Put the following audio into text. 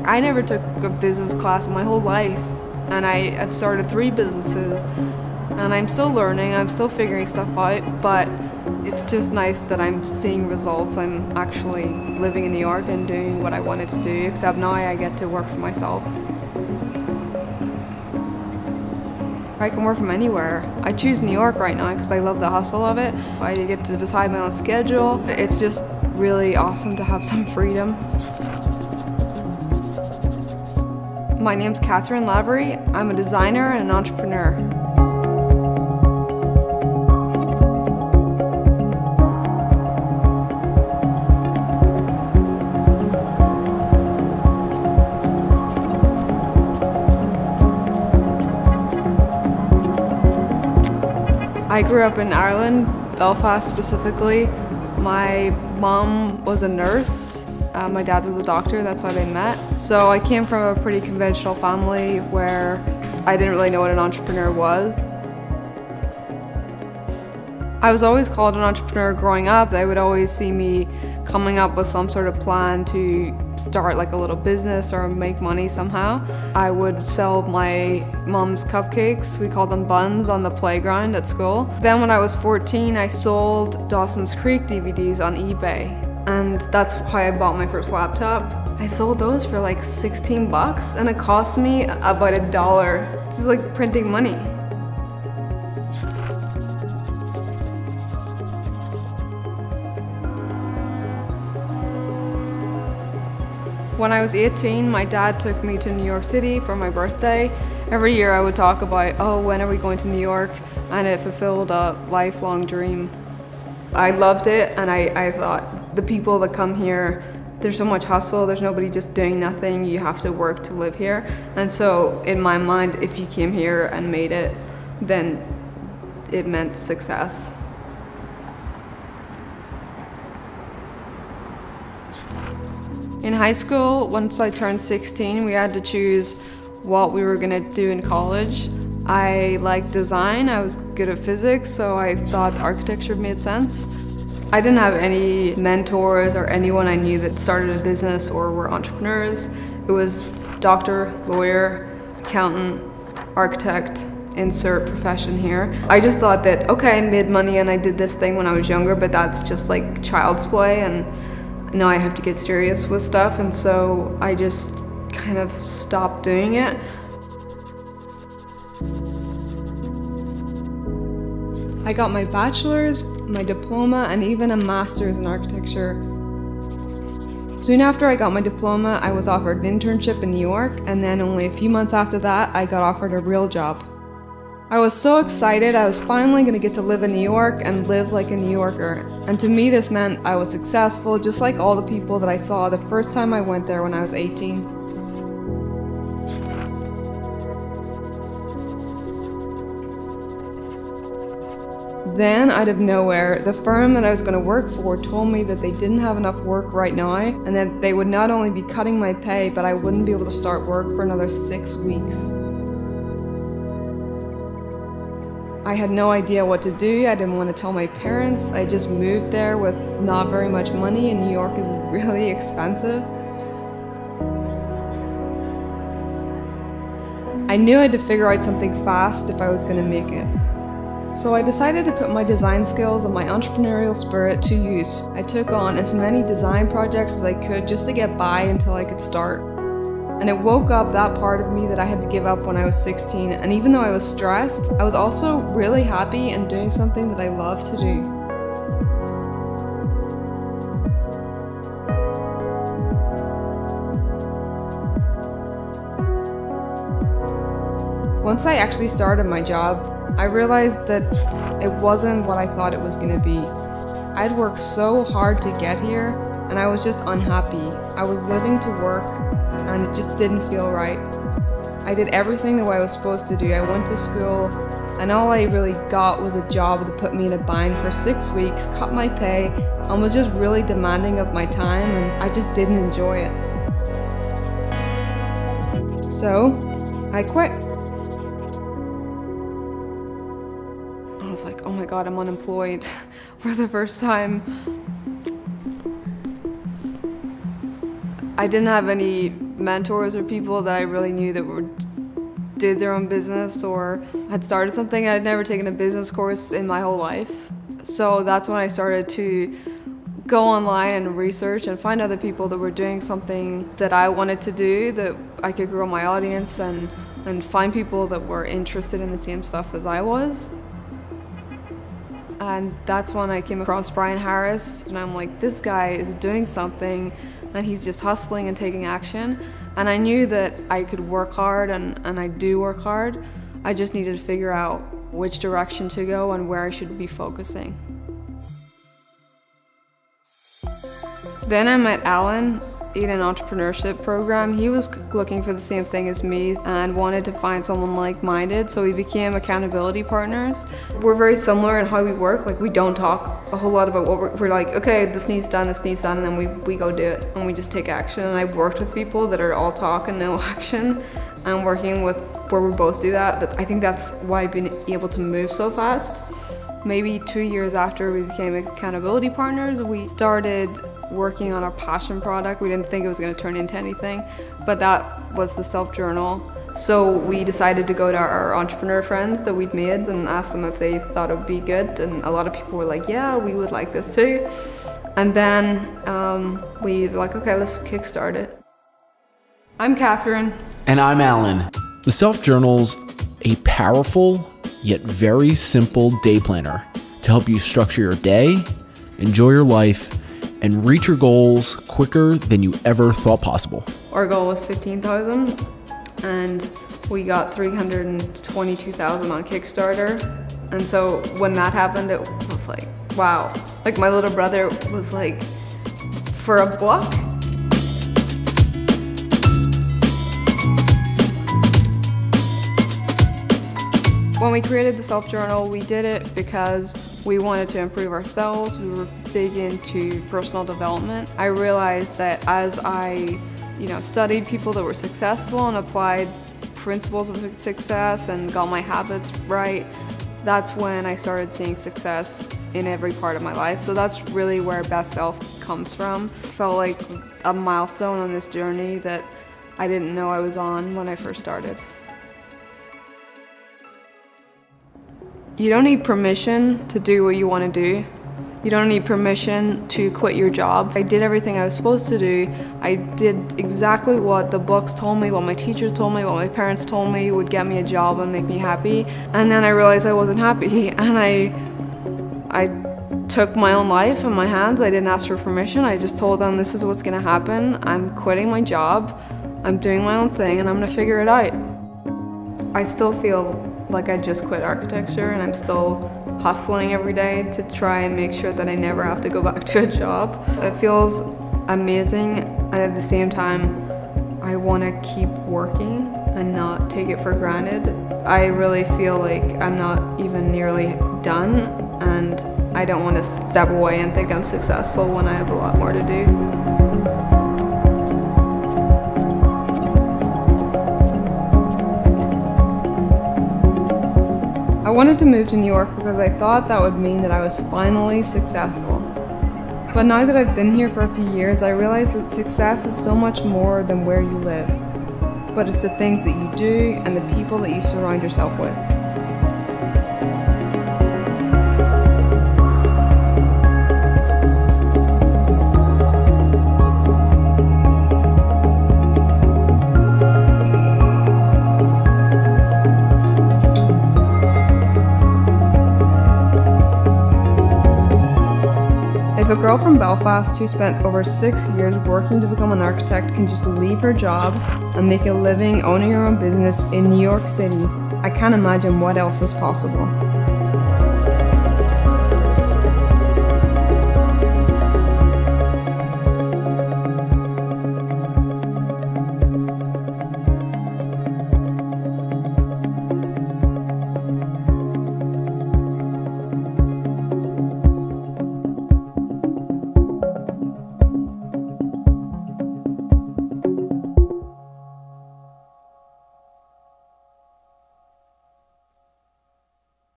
I never took a business class in my whole life, and I've started 3 businesses, and I'm still learning, I'm still figuring stuff out, but it's just nice that I'm seeing results. I'm actually living in New York and doing what I wanted to do, except now I get to work for myself. I can work from anywhere. I choose New York right now because I love the hustle of it. I get to decide my own schedule. It's just really awesome to have some freedom. My name's Cathryn Lavery. I'm a designer and an entrepreneur. I grew up in Ireland, Belfast specifically. My mom was a nurse, my dad was a doctor, that's how they met. So I came from a pretty conventional family where I didn't really know what an entrepreneur was. I was always called an entrepreneur growing up. They would always see me coming up with some sort of plan to start like a little business or make money somehow. I would sell my mom's cupcakes, we call them buns, on the playground at school. Then when I was 14, I sold Dawson's Creek DVDs on eBay, and that's how I bought my first laptop. I sold those for like 16 bucks, and it cost me about $1. This is like printing money. When I was 18, my dad took me to New York City for my birthday. Every year I would talk about, oh, when are we going to New York? And it fulfilled a lifelong dream. I loved it, and I thought, the people that come here, there's so much hustle, there's nobody just doing nothing, you have to work to live here. And so in my mind, if you came here and made it, then it meant success. In high school, once I turned 16, we had to choose what we were gonna do in college. I liked design, I was good at physics, so I thought architecture made sense. I didn't have any mentors or anyone I knew that started a business or were entrepreneurs. It was doctor, lawyer, accountant, architect, insert profession here. I just thought that, okay, I made money and I did this thing when I was younger, but that's just like child's play, and now I have to get serious with stuff, and so I just kind of stopped doing it. I got my bachelor's, my diploma, and even a master's in architecture. Soon after I got my diploma, I was offered an internship in New York, and then only a few months after that, I got offered a real job. I was so excited. I was finally going to get to live in New York and live like a New Yorker. And to me this meant I was successful, just like all the people that I saw the first time I went there when I was 18. Then, out of nowhere, the firm that I was going to work for told me that they didn't have enough work right now, and that they would not only be cutting my pay, but I wouldn't be able to start work for another 6 weeks. I had no idea what to do. I didn't want to tell my parents. I just moved there with not very much money, and New York is really expensive. I knew I had to figure out something fast if I was going to make it. So I decided to put my design skills and my entrepreneurial spirit to use. I took on as many design projects as I could just to get by until I could start. And it woke up that part of me that I had to give up when I was 16, and even though I was stressed, I was also really happy and doing something that I love to do. Once I actually started my job, I realized that it wasn't what I thought it was going to be. I'd worked so hard to get here, and I was just unhappy. I was living to work, and it just didn't feel right. I did everything the way I was supposed to do. I went to school, and all I really got was a job that put me in a bind for 6 weeks, cut my pay, and was just really demanding of my time, and I just didn't enjoy it. So, I quit. I was like, oh my god, I'm unemployed for the first time. I didn't have any mentors or people that I really knew that did their own business or had started something. I'd never taken a business course in my whole life. So that's when I started to go online and research and find other people that were doing something that I wanted to do, that I could grow my audience and find people that were interested in the same stuff as I was. And that's when I came across Brian Harris, and I'm like, this guy is doing something and he's just hustling and taking action. And I knew that I could work hard, and I do work hard. I just needed to figure out which direction to go and where I should be focusing. Then I met Alan in an entrepreneurship program. He was looking for the same thing as me and wanted to find someone like-minded, so we became accountability partners. We're very similar in how we work. Like, we don't talk a whole lot about what we're like, okay, this needs done, and then we go do it, and we just take action. And I've worked with people that are all talk and no action, and working with where we both do that. I think that's why I've been able to move so fast. Maybe 2 years after we became accountability partners, we started working on our passion product. We didn't think it was going to turn into anything, but that was the self-journal. So we decided to go to our entrepreneur friends that we'd made and ask them if they thought it would be good, and a lot of people were like, yeah, we would like this too. And then we were like, okay, let's kickstart it. I'm Cathryn. And I'm Alan. The Self-Journal's a powerful yet very simple day planner to help you structure your day, enjoy your life, and reach your goals quicker than you ever thought possible. Our goal was 15,000, and we got 322,000 on Kickstarter. And so when that happened, it was like, wow. Like, my little brother was like, for a book? When we created the Self-Journal, we did it because we wanted to improve ourselves. We were big into personal development. I realized that as I, studied people that were successful and applied principles of success and got my habits right, that's when I started seeing success in every part of my life. So that's really where Best Self comes from. It felt like a milestone on this journey that I didn't know I was on when I first started. You don't need permission to do what you want to do. You don't need permission to quit your job. I did everything I was supposed to do. I did exactly what the books told me, what my teachers told me, what my parents told me would get me a job and make me happy. And then I realized I wasn't happy, and I took my own life in my hands. I didn't ask for permission. I just told them, this is what's gonna happen. I'm quitting my job, I'm doing my own thing, and I'm gonna figure it out. I still feel like I just quit architecture, and I'm still hustling every day to try and make sure that I never have to go back to a job. It feels amazing, and at the same time, I want to keep working and not take it for granted. I really feel like I'm not even nearly done, and I don't want to step away and think I'm successful when I have a lot more to do. I wanted to move to New York because I thought that would mean that I was finally successful. But now that I've been here for a few years, I realize that success is so much more than where you live. But it's the things that you do and the people that you surround yourself with. If a girl from Belfast who spent over 6 years working to become an architect can just leave her job and make a living owning her own business in New York City, I can't imagine what else is possible.